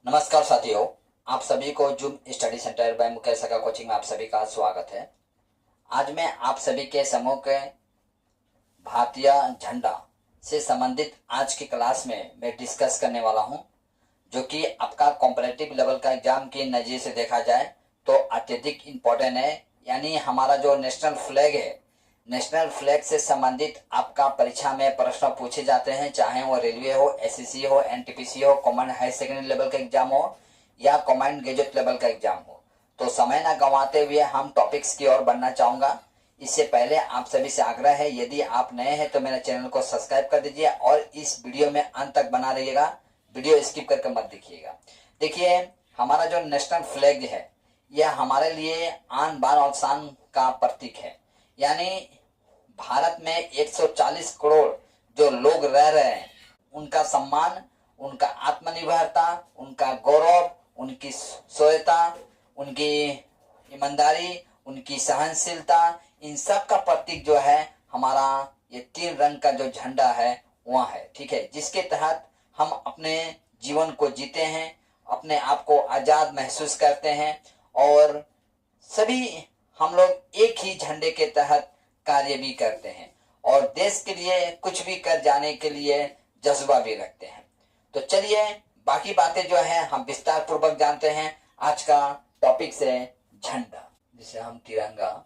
नमस्कार साथियों, आप सभी को Zoom study centre by Mukesh का कोचिंग में आप सभी का स्वागत है। आज मैं आप सभी के समूह के भारतीय झंडा से संबंधित आज की क्लास में मैं डिस्कस करने वाला हूं, जो कि आपका कॉम्पिटिटिव लेवल का एग्जाम के नजरिए से देखा जाए तो अत्यधिक इम्पोर्टेंट है। यानी हमारा जो नेशनल फ्लैग है, नेशनल फ्लैग से संबंधित आपका परीक्षा में प्रश्न पूछे जाते हैं, चाहे वो रेलवे हो, एसएससी हो, एनटीपीसी हो, कमांड हायर सेकेंडरी लेवल का एग्जाम हो या कमांड ग्रेजुएट लेवल का एग्जाम हो। तो समय ना गंवाते हुए हम टॉपिक्स की ओर बढ़ना चाहूंगा। इससे पहले आप सभी से आग्रह है, यदि आप नए हैं तो मेरे चैनल को सब्सक्राइब कर दीजिए और इस वीडियो में अंत तक बना रहिएगा, वीडियो स्किप करके मत देखिएगा। देखिए, हमारा जो नेशनल फ्लैग है यह हमारे लिए आन बान और शान का प्रतीक है। यानी भारत में 140 करोड़ जो लोग रह रहे हैं, उनका सम्मान, उनका आत्मनिर्भरता, उनका गौरव, उनकी शौर्यता, उनकी ईमानदारी, उनकी सहनशीलता, इन सब का प्रतीक जो है हमारा ये 3 रंग का जो झंडा है वह है। ठीक है, जिसके तहत हम अपने जीवन को जीते हैं, अपने आप को आजाद महसूस करते हैं और सभी हम लोग एक ही झंडे के तहत कार्य भी करते हैं और देश के लिए कुछ भी कर जाने के लिए जज्बा भी रखते हैं। तो चलिए, बाकी बातें जो है हम विस्तार पूर्वक जानते हैं। आज का टॉपिक से झंडा, जिसे हम तिरंगा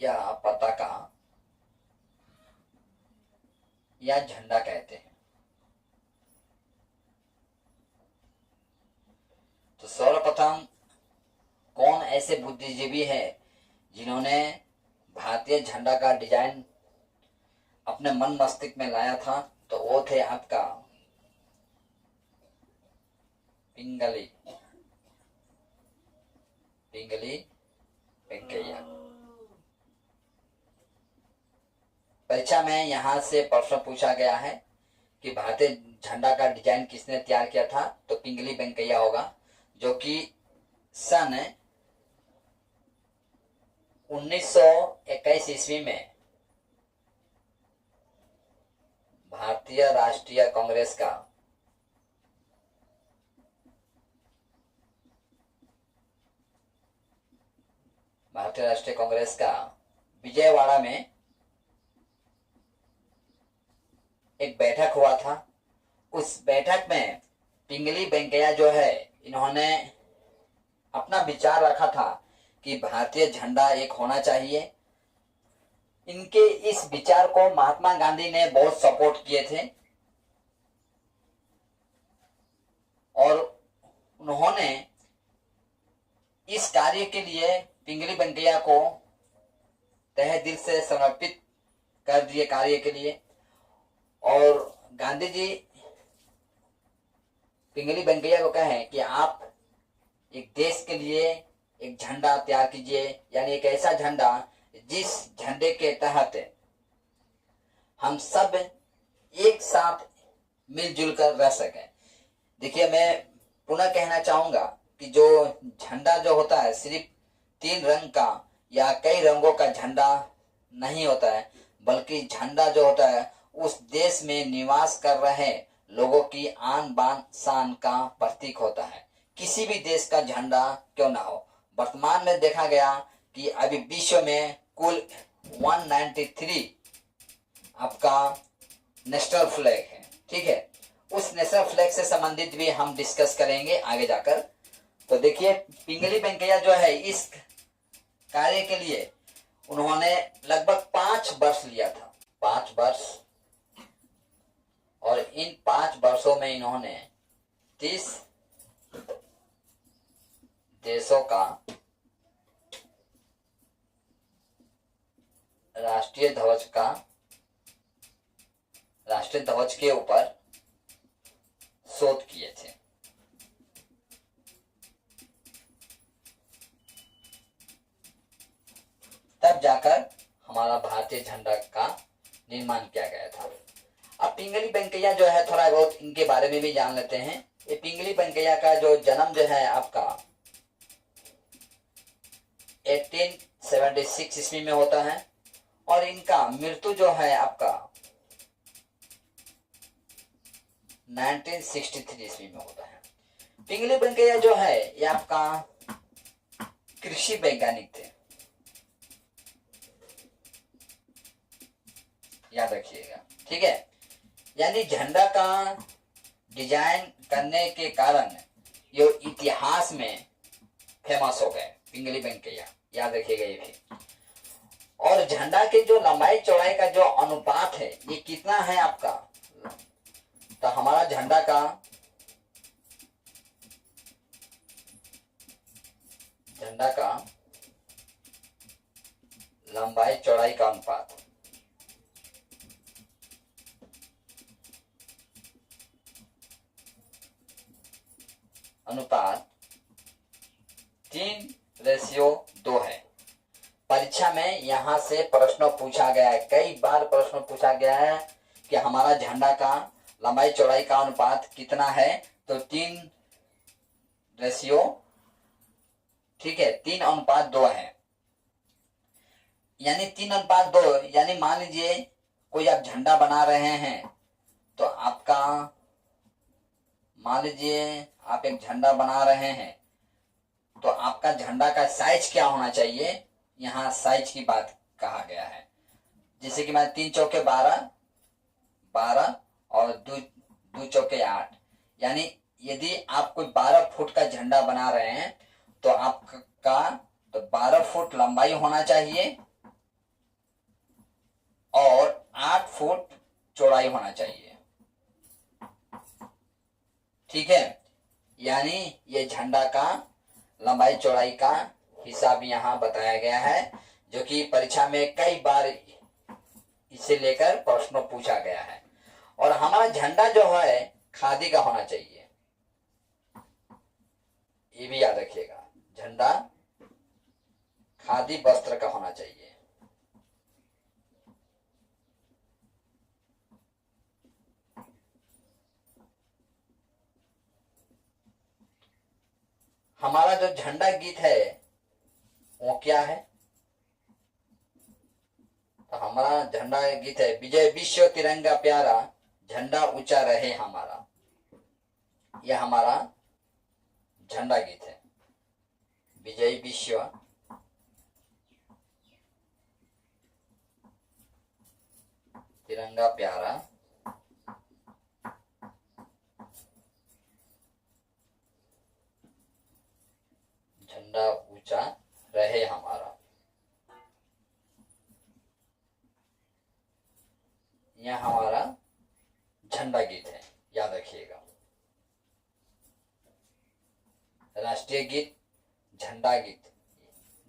या पताका या झंडा कहते हैं। तो सर्वप्रथम कौन ऐसे बुद्धिजीवी है जिन्होंने भारतीय झंडा का डिजाइन अपने मन मस्तिष्क में लाया था? तो वो थे आपका पिंगली वेंकैया। परीक्षा में यहां से प्रश्न पूछा गया है कि भारतीय झंडा का डिजाइन किसने तैयार किया था? तो पिंगली वेंकैया होगा, जो कि सन 1921 ईस्वी में भारतीय राष्ट्रीय कांग्रेस का विजयवाड़ा में एक बैठक हुआ था। उस बैठक में पिंगली वेंकैया जो है, इन्होंने अपना विचार रखा था कि भारतीय झंडा एक होना चाहिए। इनके इस विचार को महात्मा गांधी ने बहुत सपोर्ट किए थे और उन्होंने इस कार्य के लिए पिंगली वेंकैया को तहे दिल से समर्पित कर दिए कार्य के लिए। और गांधी जी पिंगली वेंकैया को कहें कि आप एक देश के लिए एक झंडा तैयार कीजिए, यानी एक ऐसा झंडा जिस झंडे के तहत हम सब एक साथ मिलजुल कर रह सकें। देखिए, मैं पुनः कहना चाहूंगा कि जो झंडा जो होता है सिर्फ 3 रंग का या कई रंगों का झंडा नहीं होता है, बल्कि झंडा जो होता है उस देश में निवास कर रहे लोगों की आन बान शान का प्रतीक होता है, किसी भी देश का झंडा क्यों ना हो। वर्तमान में देखा गया कि अभी विश्व में कुल 193 आपका नेशनल फ्लैग है। ठीक है, उस नेशनल फ्लैग से संबंधित भी हम डिस्कस करेंगे आगे जाकर। तो देखिए, पिंगली वेंकैया जो है इस कार्य के लिए उन्होंने लगभग 5 वर्ष लिया था, 5 वर्ष। और इन 5 वर्षों में इन्होंने 30 देशों का राष्ट्रीय ध्वज के ऊपर शोध किए थे। तब जाकर हमारा भारतीय झंडा का निर्माण किया गया था। अब पिंगली वेंकैया जो है, थोड़ा बहुत इनके बारे में भी जान लेते हैं। ये पिंगली वेंकैया का जो जन्म जो है आपका 1876 ईस्वी में होता है और इनका मृत्यु जो है आपका 1963 ईस्वी में होता है। पिंगली वेंकैया जो है ये आपका कृषि वैज्ञानिक थे, याद रखिएगा, ठीक है। यानी झंडा का डिजाइन करने के कारण ये इतिहास में फेमस हो गए पिंगली वेंकैया, याद रखिएगा ये भी। और झंडा के जो लंबाई चौड़ाई का जो अनुपात है ये कितना है आपका, तो हमारा झंडा का लंबाई चौड़ाई का अनुपात 3:2 है। परीक्षा में यहां से प्रश्न पूछा गया है, कई बार प्रश्न पूछा गया है कि हमारा झंडा का लंबाई चौड़ाई का अनुपात कितना है, तो 3:, ठीक है, 3:2 है। यानी 3:2, यानी मान लीजिए कोई आप झंडा बना रहे हैं, तो आपका मान लीजिए आप एक झंडा बना रहे हैं, तो आपका झंडा का साइज क्या होना चाहिए, यहाँ साइज की बात कहा गया है। जैसे कि मैं 3 चौके 12 और 2 चौके 8, यानी यदि आप कोई 12 फुट का झंडा बना रहे हैं तो आपका तो 12 फुट लंबाई होना चाहिए और 8 फुट चौड़ाई होना चाहिए, ठीक है। यानी ये झंडा का लंबाई चौड़ाई का हिसाब यहाँ बताया गया है, जो कि परीक्षा में कई बार इसे लेकर प्रश्न पूछा गया है। और हमारा झंडा जो है खादी का होना चाहिए, ये भी याद रखिएगा, झंडा खादी वस्त्र का होना चाहिए। हमारा जो झंडा गीत है वो क्या है, तो हमारा झंडा गीत है विजय विश्व तिरंगा प्यारा, झंडा ऊंचा रहे हमारा। यह हमारा झंडा गीत है, विजय विश्व तिरंगा प्यारा, झंडा ऊंचा रहे हमारा। यह हमारा झंडा गीत है, याद रखिएगा। राष्ट्रीय गीत, झंडा गीत,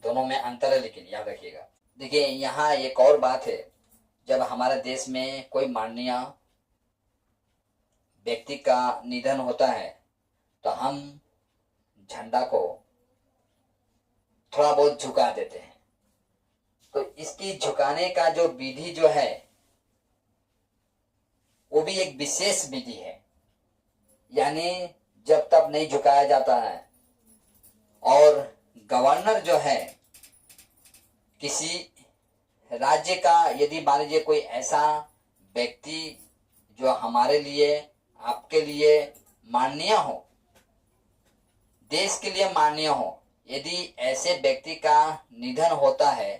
दोनों में अंतर है, लेकिन याद रखिएगा। देखिए यहाँ एक और बात है, जब हमारे देश में कोई माननीय व्यक्ति का निधन होता है तो हम झंडा को थोड़ा बहुत झुका देते हैं। तो इसकी झुकाने का जो विधि जो है वो भी एक विशेष विधि है, यानी जब तक नहीं झुकाया जाता है। और गवर्नर जो है किसी राज्य का, यदि मान लीजिए कोई ऐसा व्यक्ति जो हमारे लिए आपके लिए माननीय हो, देश के लिए माननीय हो, यदि ऐसे व्यक्ति का निधन होता है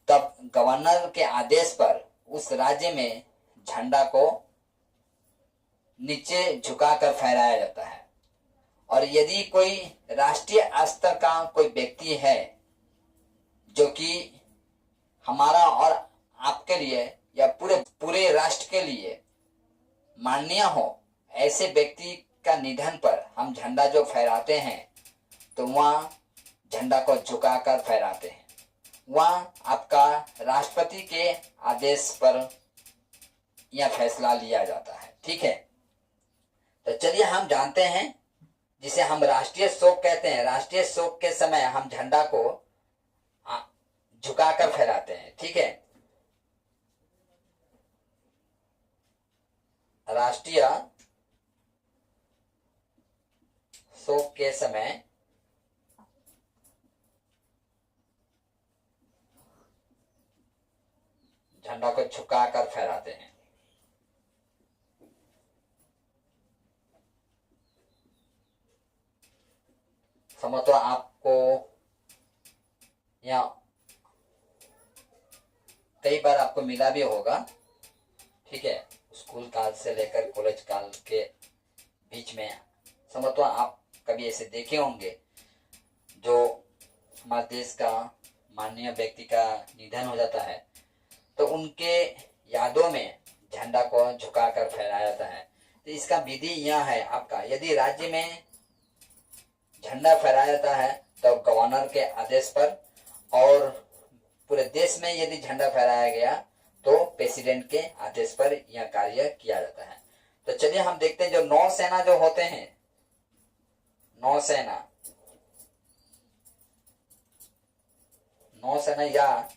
तब गवर्नर के आदेश पर उस राज्य में झंडा को नीचे झुकाकर फहराया जाता है। और यदि कोई राष्ट्रीय स्तर का कोई व्यक्ति है जो कि हमारा और आपके लिए या पूरे राष्ट्र के लिए माननीय हो, ऐसे व्यक्ति का निधन पर हम झंडा जो फहराते हैं तो वहाँ झंडा को झुकाकर फहराते हैं। वहाँ आपका राष्ट्रपति के आदेश पर यह फैसला लिया जाता है, ठीक है। तो चलिए हम जानते हैं, जिसे हम राष्ट्रीय शोक कहते हैं। राष्ट्रीय शोक के समय हम झंडा को झुकाकर फहराते हैं, ठीक है। राष्ट्रीय शोक के समय झंडा को झुकाकर फहराते हैं। समझो आपको या कई बार आपको मिला भी होगा, ठीक है, स्कूल काल से लेकर कॉलेज काल के बीच में। समझो आप कभी ऐसे देखे होंगे जो हमारे देश का माननीय व्यक्ति का निधन हो जाता है तो उनके यादों में झंडा को झुकाकर फहराया जाता है। तो इसका विधि यह है आपका, यदि राज्य में झंडा फहराया जाता है तो गवर्नर के आदेश पर, और पूरे देश में यदि झंडा फहराया गया तो प्रेसिडेंट के आदेश पर यह कार्य किया जाता है। तो चलिए हम देखते हैं जो नौसेना जो होते हैं, नौसेना या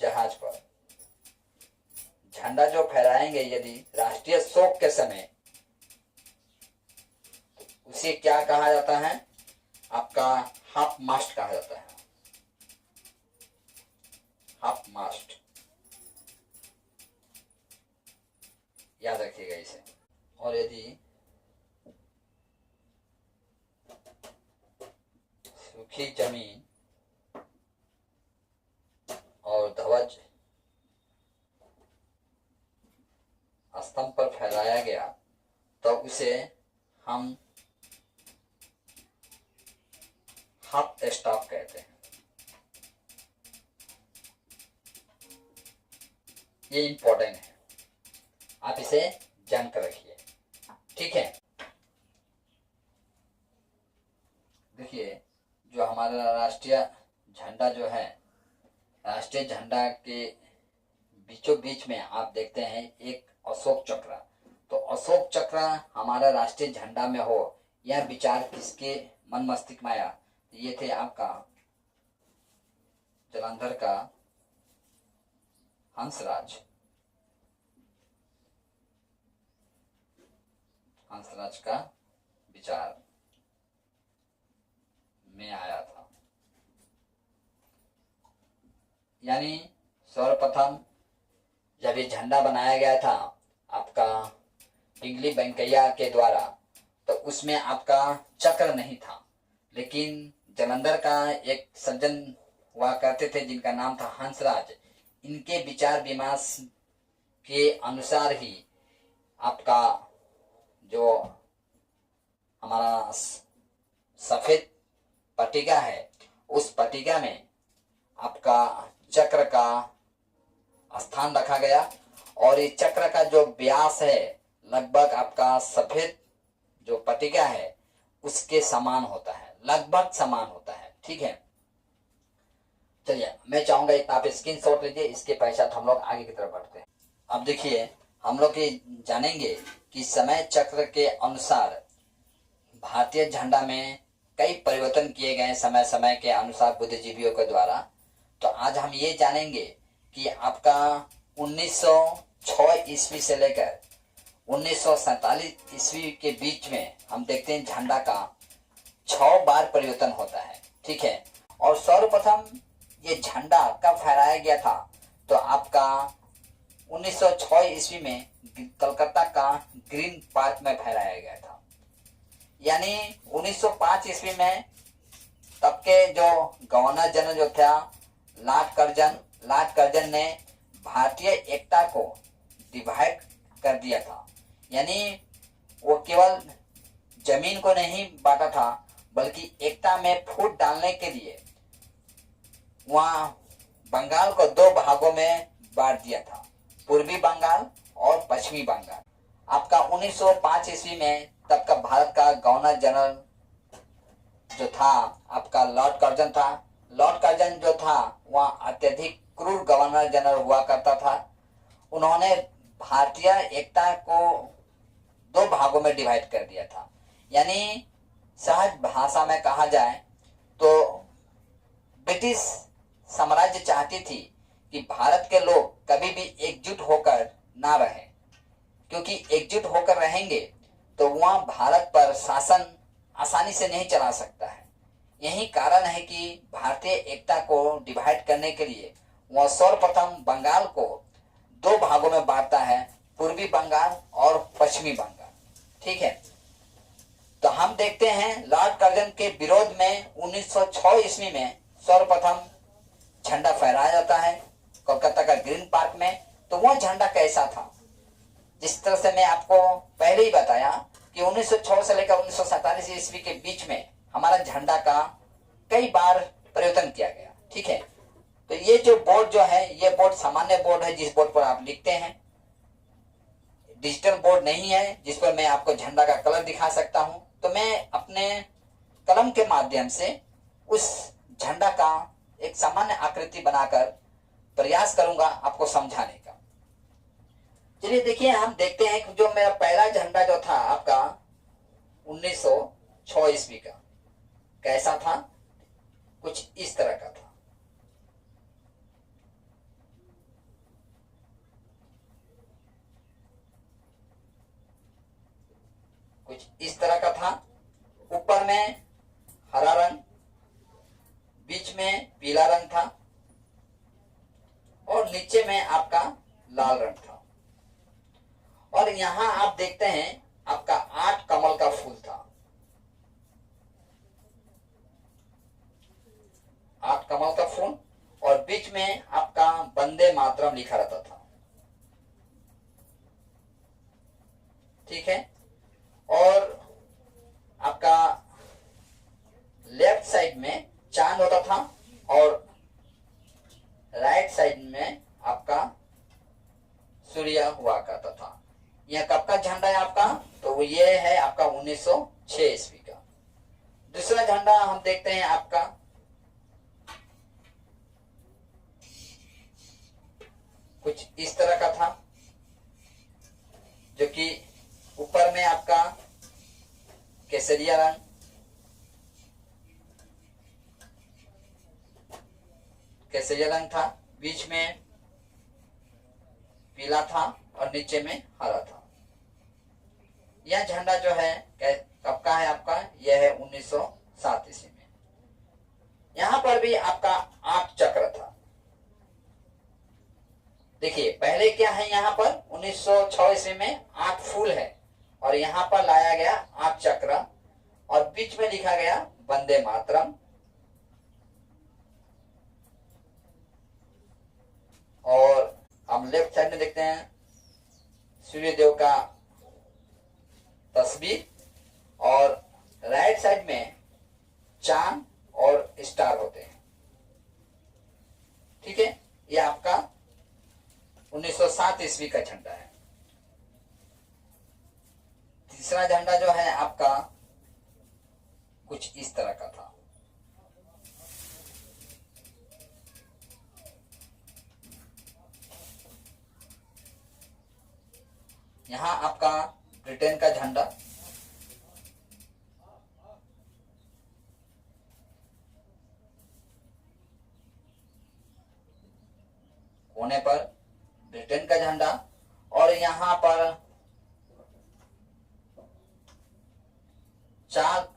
जहाज पर झंडा जो फहराएंगे यदि राष्ट्रीय शोक के समय, उसे क्या कहा जाता है, आपका हाफ मास्ट कहा जाता है, हाफ मास्ट, याद रखिएगा इसे। और यदि सूखी जमीन और ध्वज स्तंभ पर फहराया गया तो उसे हम हाफ स्टॉप कहते हैं। ये इंपॉर्टेंट है, आप इसे जानकर रखिए, ठीक है। देखिए जो हमारा राष्ट्रीय झंडा जो है, राष्ट्रीय झंडा के बीचों बीच में आप देखते हैं एक अशोक चक्र। तो अशोक चक्र हमारा राष्ट्रीय झंडा में हो, यह विचार किसके मन मस्तिष्क में आया? ये थे आपका जालंधर का हंसराज का विचार में आया था। यानी सर्वप्रथम जब ये झंडा बनाया गया था आपका पिंगली वेंकैया के द्वारा, तो उसमें आपका चक्र नहीं था, लेकिन जालंधर का एक सज्जन हुआ करते थे जिनका नाम था हंसराज। इनके विचार विमर्श के अनुसार ही आपका जो हमारा सफेद पट्टिका है, उस पट्टिका में आपका चक्र का स्थान रखा गया, और इस चक्र का जो व्यास है लगभग आपका सफेद जो पट्टिका है उसके समान होता है, लगभग समान होता है, ठीक है। चलिए मैं चाहूंगा इतना आप स्क्रीन शॉट लीजिए, इसके पश्चात हम लोग आगे की तरफ बढ़ते हैं। अब देखिए हम लोग ये जानेंगे कि समय चक्र के अनुसार भारतीय झंडा में कई परिवर्तन किए गए समय समय के अनुसार बुद्धिजीवियों के द्वारा। तो आज हम ये जानेंगे कि आपका 1906 ईस्वी से लेकर 1947 ईस्वी के बीच में हम देखते हैं झंडा का 6 बार परिवर्तन होता है, ठीक है। और सर्वप्रथम ये झंडा कब फहराया गया था? तो आपका 1906 ईस्वी में कलकत्ता का ग्रीन पार्क में फहराया गया था। यानी 1905 ईस्वी में तब के जो गवर्नर जनरल जो था लॉर्ड कर्जन ने भारतीय एकता को डिवाइड कर दिया था। यानी वो केवल जमीन को नहीं बांटा था, बल्कि एकता में फूट डालने के लिए वहां बंगाल को 2 भागों में बांट दिया था, पूर्वी बंगाल और पश्चिमी बंगाल। आपका 1905 ईस्वी में तब का भारत का गवर्नर जनरल जो था आपका लॉर्ड कर्जन था। लॉर्ड कर्जन जो था वह अत्यधिक क्रूर गवर्नर जनरल हुआ करता था। उन्होंने भारतीय एकता को 2 भागों में डिवाइड कर दिया था। यानी सहज भाषा में कहा जाए तो ब्रिटिश साम्राज्य चाहती थी कि भारत के लोग कभी भी एकजुट होकर ना रहे, क्योंकि एकजुट होकर रहेंगे तो वह भारत पर शासन आसानी से नहीं चला सकता है। यही कारण है कि भारतीय एकता को डिवाइड करने के लिए वह सर्वप्रथम बंगाल को 2 भागों में बांटता है, पूर्वी बंगाल और पश्चिमी बंगाल, ठीक है। तो हम देखते हैं लॉर्ड कर्जन के विरोध में 1906 ईस्वी में सर्वप्रथम झंडा फहराया जाता है कोलकाता का ग्रीन पार्क में। तो वो झंडा कैसा था? जिस तरह से मैं आपको पहले ही बताया कि 1906 से लेकर 1947 ईस्वी के बीच में हमारा झंडा का कई बार परिवर्तन किया गया। ठीक है, तो ये जो बोर्ड जो है, ये बोर्ड सामान्य बोर्ड है जिस बोर्ड पर आप लिखते हैं। डिजिटल बोर्ड नहीं है जिस पर मैं आपको झंडा का कलर दिखा सकता हूं। तो मैं अपने कलम के माध्यम से उस झंडा का एक सामान्य आकृति बनाकर प्रयास करूंगा आपको समझाने का। चलिए देखिए, हम देखते हैं कि जो मेरा पहला झंडा जो था आपका 1906 ईस्वी का कैसा था। कुछ इस तरह का था। कुछ इस तरह का था। ऊपर में हरा रंग, बीच में पीला रंग था और नीचे में आपका लाल रंग था। और यहां आप देखते हैं आपका 8 कमल का फूल था। 8 कमल का फूल और बीच में आपका वंदे मातरम लिखा रहता था। ठीक है, और आपका लेफ्ट साइड में चांद होता था और राइट साइड में आपका सूर्य हुआ करता था। यह कब का झंडा है आपका? तो ये है आपका 1906 ईस्वी का। दूसरा झंडा हम देखते हैं आपका कुछ इस तरह का था, जो कि ऊपर में आपका केसरिया रंग, था, बीच में पीला था और नीचे में हरा था। यह झंडा जो है कब का है आपका? यह है 1907 ईस्वी में। यहां पर भी आपका 8 चक्र था। देखिए पहले क्या है, यहां पर 1906 ईस्वी में 8 फूल है और यहां पर लाया गया 8 चक्र और बीच में लिखा गया वंदे मातरम। और हम लेफ्ट साइड में देखते हैं सूर्य देव का तस्वीर और राइट साइड में चांद और स्टार होते हैं। ठीक है, ये आपका 1907 ईस्वी का झंडा है। तीसरा झंडा जो है आपका कुछ इस तरह का था। यहां आपका ब्रिटेन का झंडा, कोने पर ब्रिटेन का झंडा और यहां पर 4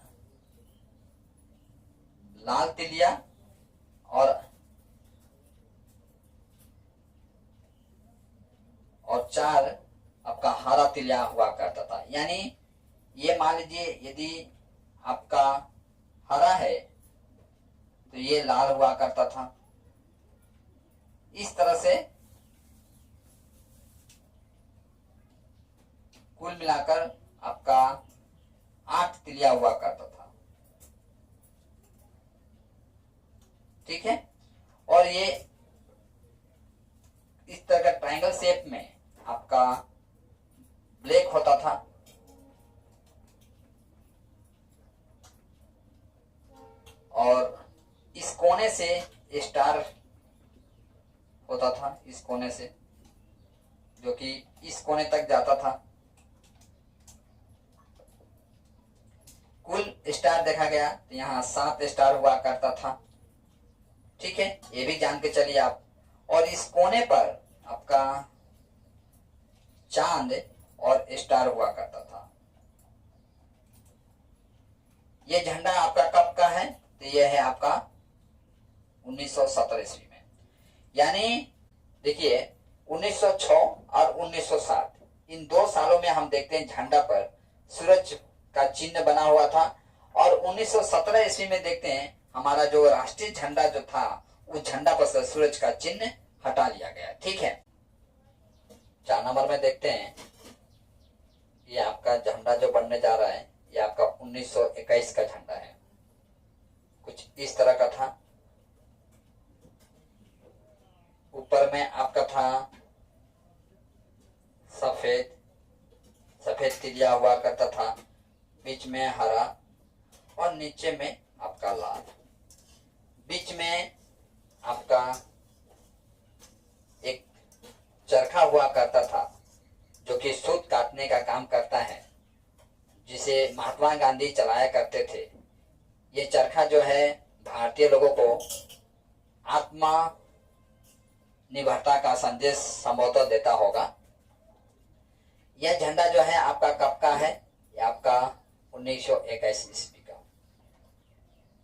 लाल तिलिया और 4 आपका हरा तिलिया हुआ करता था। यानी ये मान लीजिए यदि आपका हरा है तो ये लाल हुआ करता था। इस तरह से कुल मिलाकर आपका 8 तिलिया हुआ करता था। ठीक है, और ये इस तरह का ट्रायंगल शेप में आपका ब्लैक होता था और इस कोने से स्टार होता था, इस कोने से, जो कि इस कोने तक जाता था। कुल स्टार देखा गया तो यहाँ 7 स्टार हुआ करता था। ठीक है, ये भी जान के चलिए आप। और इस कोने पर आपका चांद और स्टार हुआ करता था। ये झंडा आपका कब का है? तो ये है आपका 1917 ईस्वी में। यानी देखिए 1906 और 1907 इन 2 सालों में हम देखते हैं झंडा पर सूरज का चिन्ह बना हुआ था। और 1917 ईस्वी में देखते हैं हमारा जो राष्ट्रीय झंडा जो था उस झंडा पर से सूरज का चिन्ह हटा लिया गया। ठीक है, 4 नंबर में देखते हैं ये आपका झंडा जो बनने जा रहा है ये आपका 1921 का झंडा है। कुछ इस तरह का था। ऊपर में आपका था सफेद सफेद तिलिया हुआ करता था, बीच में हरा और नीचे में आपका लाल। बीच में आपका एक चरखा हुआ करता था जो कि सूत काटने का काम करता है, जिसे महात्मा गांधी चलाया करते थे। ये चरखा जो है भारतीय लोगों को आत्मा निर्भरता का संदेश संभवतः देता होगा। यह झंडा जो है आपका कब का है? ये आपका 1921 ईस्वी का।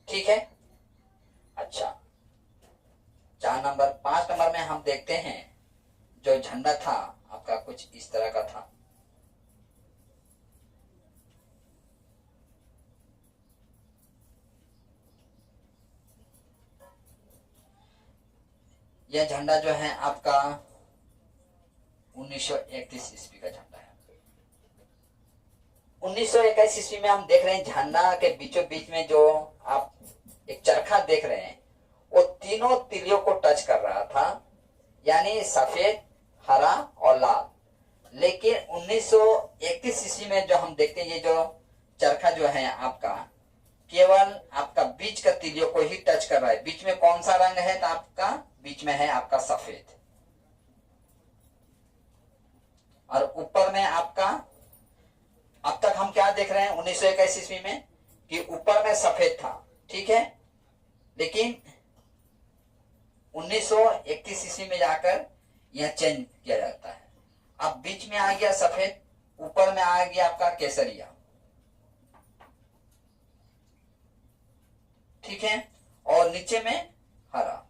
ठीक है, अच्छा 5 नंबर में हम देखते हैं जो झंडा था आपका कुछ इस तरह का था। यह झंडा जो है आपका 1931 ईस्वी का झंडा है। 1921 ईस्वी में हम देख रहे हैं झंडा के बीचों बीच में जो आप एक चरखा देख रहे हैं वो तीनों तिलियों को टच कर रहा था, यानी सफेद, हरा और लाल। लेकिन 1931 ईस्वी में जो हम देखते हैं ये जो चरखा जो है आपका केवल आपका बीच का तिलियों को ही टच कर रहा है। बीच में कौन सा रंग है? तो आपका बीच में है आपका सफेद, और ऊपर में आपका अब तक हम क्या देख रहे हैं 1921 ईस्वी में कि ऊपर में सफेद था। ठीक है, लेकिन 1931 ईस्वी में जाकर यह चेंज किया जाता है। अब बीच में आ गया सफेद, ऊपर में आ गया आपका केसरिया। ठीक है, और नीचे में हरा।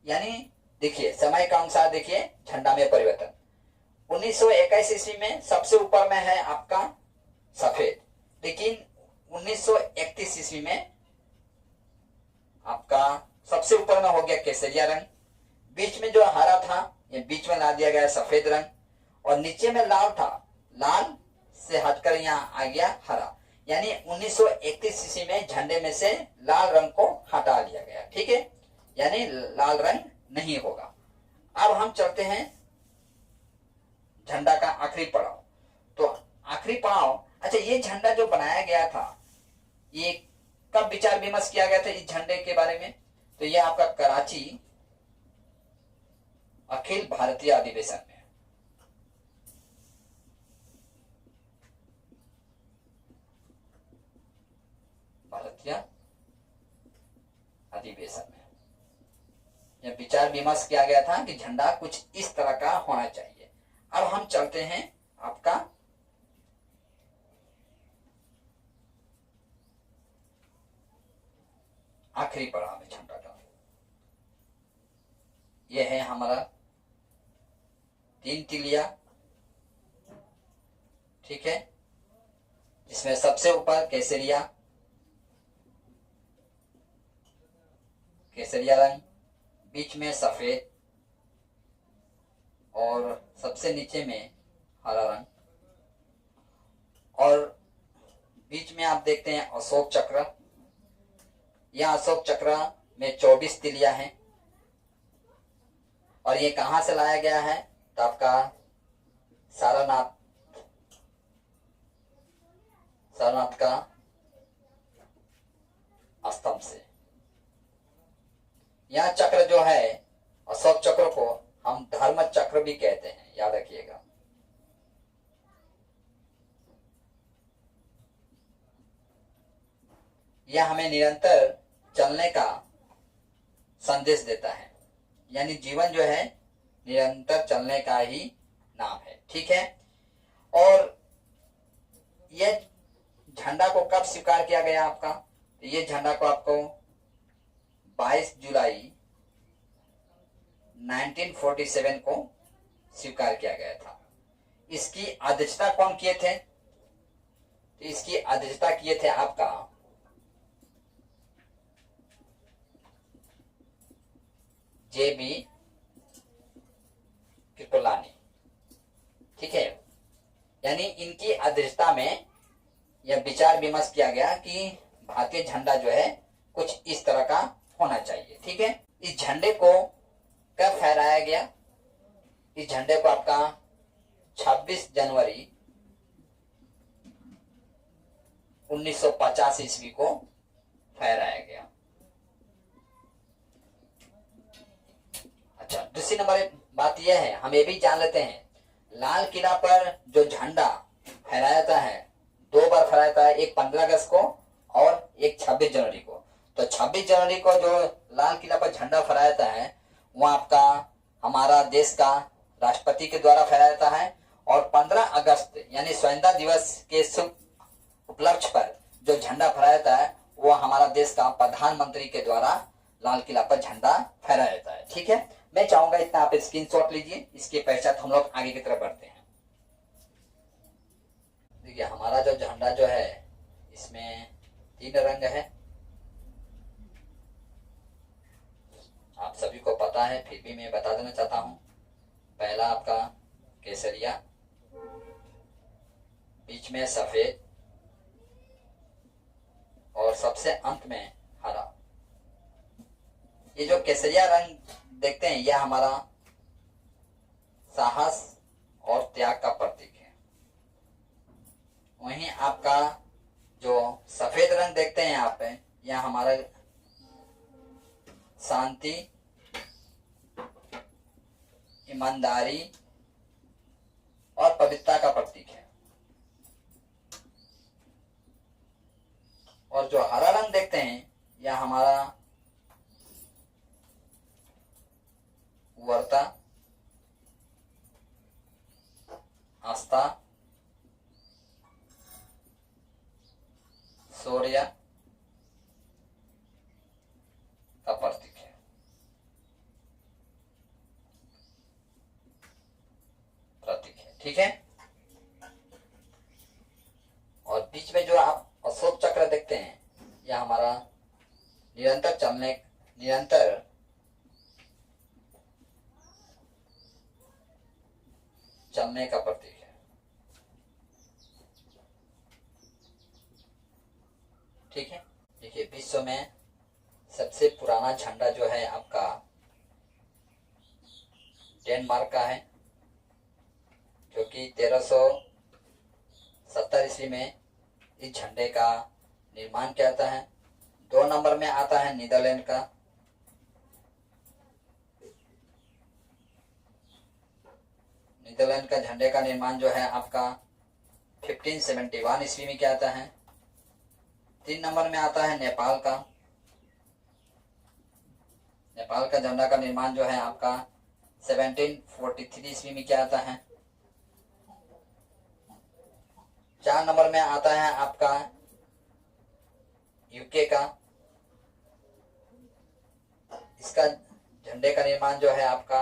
यानी देखिए समय के अनुसार देखिए झंडा में परिवर्तन। 1921 ईस्वी में सबसे ऊपर में है आपका सफेद, लेकिन 1931 ईस्वी में आपका सबसे ऊपर में हो गया केसरिया रंग। बीच में जो हरा था ये बीच में ला दिया गया सफेद रंग, और नीचे में लाल था, लाल से हटकर यहाँ आ गया हरा। यानी 1931 ईस्वी में झंडे में से लाल रंग को हटा लिया गया। ठीक है, यानी लाल रंग नहीं होगा। अब हम चलते हैं झंडा का आखिरी पड़ाव। तो आखिरी पड़ाव, अच्छा ये झंडा जो बनाया गया था ये कब विचार विमर्श किया गया था इस झंडे के बारे में? तो ये आपका कराची अखिल भारतीय अधिवेशन में। भारतीय अधिवेशन में यह विचार विमर्श किया गया था कि झंडा कुछ इस तरह का होना चाहिए। अब हम चलते हैं आपका आखिरी पड़ाव में झंडा का। यह है हमारा 3 तिलिया। ठीक है, इसमें सबसे ऊपर केसरिया रंग, बीच में सफेद और सबसे नीचे में हरा रंग, और बीच में आप देखते हैं अशोक चक्र। यह अशोक चक्र में 24 तिलिया हैं, और ये कहां से लाया गया है? तो आपका सारनाथ का स्तंभ से। यह चक्र जो है अशोक चक्र को हम धर्म चक्र भी कहते हैं, याद रखिएगा। यह हमें निरंतर चलने का संदेश देता है, यानी जीवन जो है निरंतर चलने का ही नाम है। ठीक है, और यह झंडा को कब स्वीकार किया गया आपका? तो ये झंडा को आपको 22 जुलाई 1947 को स्वीकार किया गया था। इसकी अध्यक्षता कौन किए थे? तो इसकी अध्यक्षता किए थे आपका JB कृपलानी। ठीक है, यानी इनकी अध्यक्षता में यह विचार विमर्श किया गया कि भारतीय झंडा जो है कुछ इस तरह का होना चाहिए। ठीक है, इस झंडे को कब फहराया गया? इस झंडे को आपका 26 जनवरी 1950 ईस्वी को फहराया गया। अच्छा, दूसरी नंबर बात यह है, हम ये भी जान लेते हैं, लाल किला पर जो झंडा फहराया जाता है, 2 बार फहराया जाता है, एक 15 अगस्त को और एक 26 जनवरी को। तो 26 जनवरी को जो लाल किला पर झंडा फहराया जाता है, वह आपका हमारा देश का राष्ट्रपति के द्वारा फहराया जाता है, और 15 अगस्त यानी स्वतंत्रता दिवस के शुभ उपलक्ष्य पर जो झंडा फहराया जाता है, वह हमारा देश का प्रधानमंत्री के द्वारा लाल किला पर झंडा फहराया जाता है। ठीक है, मैं चाहूंगा इतना आप स्क्रीनशॉट लीजिए, इसके पश्चात हम लोग आगे की तरफ बढ़ते हैं। देखिए, हमारा जो झंडा जो है इसमें 3 रंग है, आप सभी को पता है, फिर भी मैं बता देना चाहता हूं। पहला आपका केसरिया, बीच में सफेद और सबसे अंत में हरा। ये जो केसरिया रंग देखते हैं, यह हमारा साहस और त्याग का प्रतीक है। वहीं आपका जो सफेद रंग देखते हैं यहाँ पे, यह हमारा शांति, ईमानदारी और पवित्रता का प्रतीक है। और जो हरा रंग देखते हैं, यह हमारा वर्ता, आस्था, शौर्य का प्रतीक है। ठीक है, और बीच में जो आप अशोक चक्र देखते हैं, यह हमारा निरंतर चलने का प्रतीक है। ठीक है, देखिए, विश्व में सबसे पुराना झंडा जो है आपका डेनमार्क का है, जो कि 1370 ईस्वी में इस झंडे का निर्माण किया जाता है। 2 नंबर में आता है नीदरलैंड का। नीदरलैंड का झंडे का निर्माण जो है आपका 1571 ईस्वी में किया जाता है। 3 नंबर में आता है नेपाल का। नेपाल का झंडा का निर्माण जो है आपका 1743 ईस्वी में किया जाता है। 4 नंबर में आता है आपका यूके का। इसका झंडे का निर्माण जो है आपका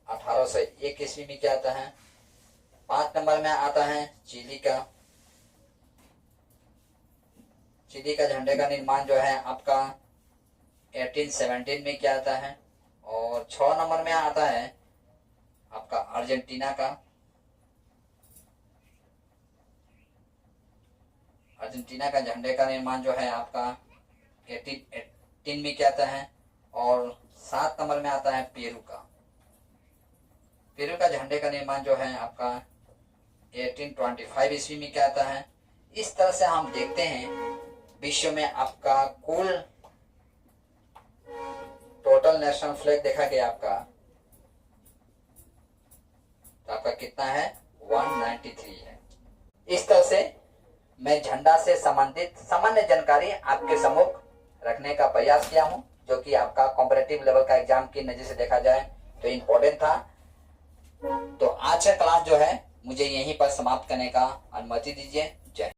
1801 ईस्वी में किया जाता है। 5 नंबर में आता है चिली का। चिली का झंडे का निर्माण जो है आपका 1817 में किया जाता है। और 6 नंबर में आता है आपका अर्जेंटीना का। अर्जेंटीना का झंडे का निर्माण जो है आपका 1818 में किया जाता है। और 7 नंबर में आता है पेरू का। पेरू का झंडे का निर्माण जो है आपका 1825 ईस्वी में किया जाता है। इस तरह से हम देखते हैं विश्व में आपका कुल टोटल नेशनल फ्लैग देखा गया आपका, तो आपका कितना है 193 है। इस तरह से मैं झंडा से संबंधित सामान्य जानकारी आपके सम्मुख रखने का प्रयास किया हूं, जो कि आपका कॉम्पिटिटिव लेवल का एग्जाम की नजर से देखा जाए तो इम्पोर्टेंट था। तो आज का क्लास जो है मुझे यहीं पर समाप्त करने का अनुमति दीजिए।